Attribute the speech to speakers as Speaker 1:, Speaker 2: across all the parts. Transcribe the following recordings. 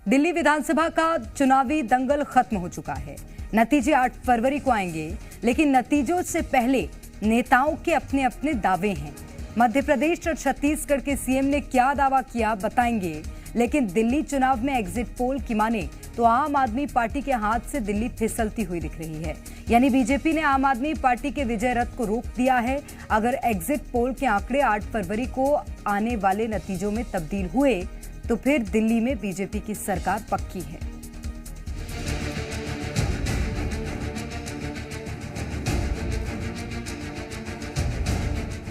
Speaker 1: दिल्ली विधानसभा का चुनावी दंगल खत्म हो चुका है। नतीजे 8 फरवरी को आएंगे, लेकिन नतीजों से पहले नेताओं के अपने अपने दावे हैं। मध्य प्रदेश और छत्तीसगढ़ के सीएम ने क्या दावा किया बताएंगे, लेकिन दिल्ली चुनाव में एग्जिट पोल की माने तो आम आदमी पार्टी के हाथ से दिल्ली फिसलती हुई दिख रही है। यानी बीजेपी ने आम आदमी पार्टी के विजय रथ को रोक दिया है। अगर एग्जिट पोल के आंकड़े 8 फरवरी को आने वाले नतीजों में तब्दील हुए तो फिर दिल्ली में बीजेपी की सरकार पक्की है।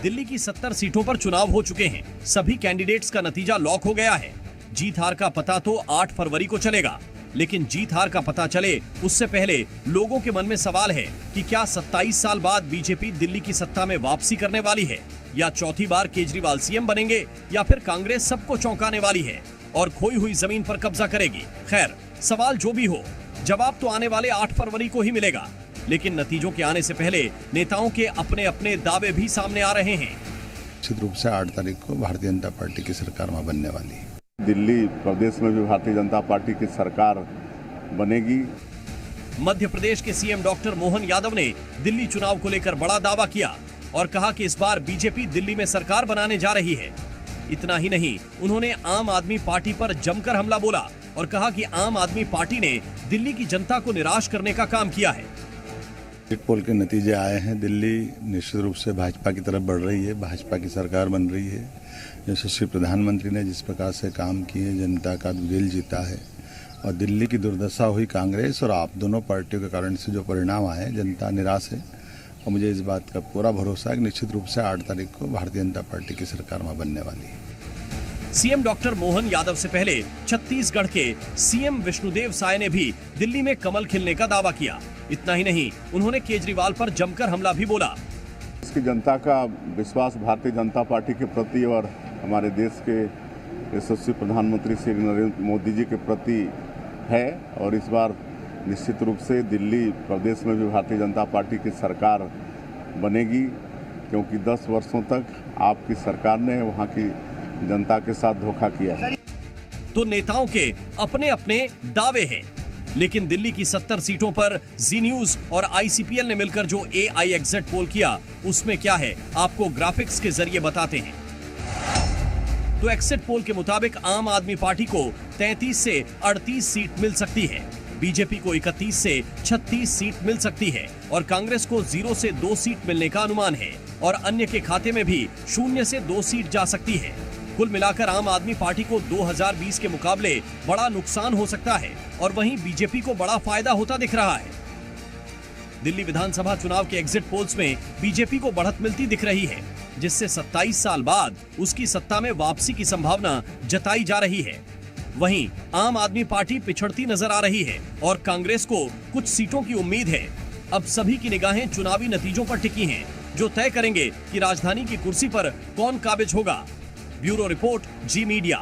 Speaker 2: दिल्ली की 70 सीटों पर चुनाव हो चुके हैं। सभी कैंडिडेट्स का नतीजा लॉक हो गया है। जीत हार का पता तो 8 फरवरी को चलेगा, लेकिन जीत हार का पता चले उससे पहले लोगों के मन में सवाल है कि क्या 27 साल बाद बीजेपी दिल्ली की सत्ता में वापसी करने वाली है, या चौथी बार केजरीवाल सीएम बनेंगे, या फिर कांग्रेस सबको चौंकाने वाली है और खोई हुई जमीन पर कब्जा करेगी। खैर, सवाल जो भी हो, जवाब तो आने वाले 8 फरवरी को ही मिलेगा, लेकिन नतीजों के आने से पहले नेताओं के अपने अपने दावे भी सामने आ रहे हैं।
Speaker 3: निश्चित रूप से 8 तारीख को भारतीय जनता पार्टी की सरकार वहां बनने वाली है।
Speaker 4: दिल्ली प्रदेश में भी भारतीय जनता पार्टी की सरकार बनेगी।
Speaker 2: मध्य प्रदेश के सीएम डॉक्टर मोहन यादव ने दिल्ली चुनाव को लेकर बड़ा दावा किया और कहा कि इस बार बीजेपी दिल्ली में सरकार बनाने जा रही है। इतना ही नहीं, उन्होंने आम आदमी पार्टी पर जमकर हमला बोला और कहा कि आम आदमी पार्टी ने दिल्ली की जनता को निराश करने का काम किया है।
Speaker 3: एग्जिट पोल के नतीजे आए हैं। दिल्ली निश्चित रूप से भाजपा की तरफ बढ़ रही है, भाजपा की सरकार बन रही है। यशस्वी प्रधानमंत्री ने जिस प्रकार से काम किए, जनता का दिल जीता है, और दिल्ली की दुर्दशा हुई कांग्रेस और आप दोनों पार्टियों के कारण से जो परिणाम आए, जनता निराश है। और मुझे इस बात का पूरा भरोसा है कि निश्चित रूप से 8 तारीख को भारतीय जनता पार्टी की सरकार वहां बनने वाली है।
Speaker 2: सीएम डॉक्टर मोहन यादव से पहले छत्तीसगढ़ के सीएम विष्णुदेव साय ने भी दिल्ली में कमल खिलने का दावा किया। इतना ही नहीं, उन्होंने केजरीवाल पर जमकर हमला भी बोला।
Speaker 4: इसकी जनता का विश्वास भारतीय जनता पार्टी के प्रति और हमारे देश के यशस्वी प्रधानमंत्री श्री नरेंद्र मोदी जी के प्रति है, और इस बार निश्चित रूप से दिल्ली प्रदेश में भी भारतीय जनता पार्टी की सरकार बनेगी, क्योंकि 10 वर्षों तक आपकी सरकार ने वहां की जनता के साथ धोखा किया है।
Speaker 2: तो नेताओं के अपने अपने दावे हैं, लेकिन दिल्ली की 70 सीटों पर जी न्यूज और आईसीपीएल ने मिलकर जो एआई एग्जिट पोल किया, उसमें क्या है आपको ग्राफिक्स के जरिए बताते हैं। तो एग्जिट पोल के मुताबिक आम आदमी पार्टी को 33 से 38 सीट मिल सकती है, बीजेपी को 31 से 36 सीट मिल सकती है, और कांग्रेस को 0 से 2 सीट मिलने का अनुमान है, और अन्य के खाते में भी 0 से 2 सीट जा सकती है। कुल मिलाकर आम आदमी पार्टी को 2020 के मुकाबले बड़ा नुकसान हो सकता है, और वहीं बीजेपी को बड़ा फायदा होता दिख रहा है। दिल्ली विधानसभा चुनाव के एग्जिट पोल्स में बीजेपी को बढ़त मिलती दिख रही है, जिससे 27 साल बाद उसकी सत्ता में वापसी की संभावना जताई जा रही है। वहीं आम आदमी पार्टी पिछड़ती नजर आ रही है और कांग्रेस को कुछ सीटों की उम्मीद है। अब सभी की निगाहें चुनावी नतीजों पर टिकी हैं, जो तय करेंगे कि राजधानी की कुर्सी पर कौन काबिज होगा। ब्यूरो रिपोर्ट, जी मीडिया।